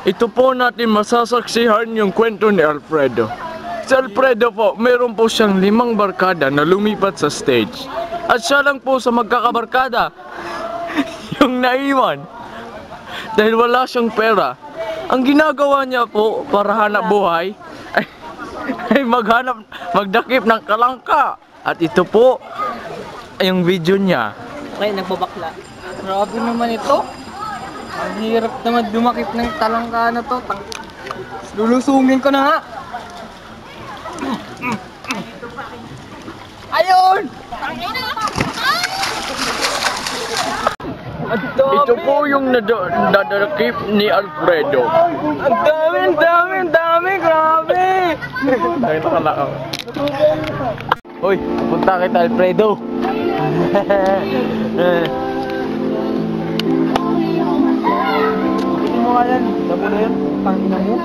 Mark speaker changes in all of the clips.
Speaker 1: Ito po natin masasaksihan yung kwento ni Alfredo. Si Alfredo po, meron po siyang 5 barkada na lumipat sa stage. At siya lang po sa magkakabarkada yung naiwan. Dahil wala siyang pera. Ang ginagawa niya po para hanap buhay ay magdakip ng kalangka. At ito po ay yung video niya.
Speaker 2: Okay, nagbabakla. Grabe naman ito. Ang hirap naman dumakip ng talangka na to. Lulusungin ko na nga. Ayun!
Speaker 1: Ito po yung nadakip ni Alfredo.
Speaker 2: Ang dami, grabe!
Speaker 1: Ay, nakalakaw.
Speaker 2: Hoy, punta kita Alfredo. Hindi mo nga yan. Dabo na yan. Tangina mo.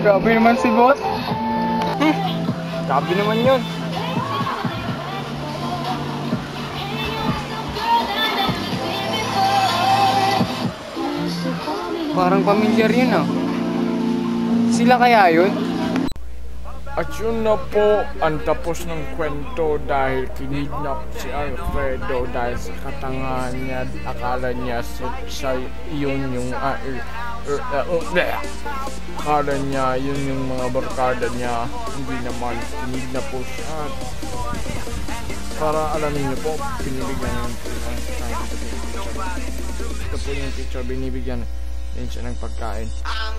Speaker 2: Grabe naman si boss. Grabe naman yun. Parang pamilyar yun ah. Sila kaya yun?
Speaker 1: At yun na po ang tapos ng kwento dahil kinidnap si Alfredo dahil sa katangahan niya. Akala niya siya yun yung akala niya yun yung mga barkada niya. Hindi naman, kinidnap po siya. Para alamin niyo po, binibigyan ng ito po yung teacher, binibigyan din siya ng pagkain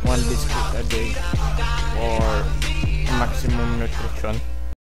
Speaker 1: 1 biscuit a day for maximum nutrition.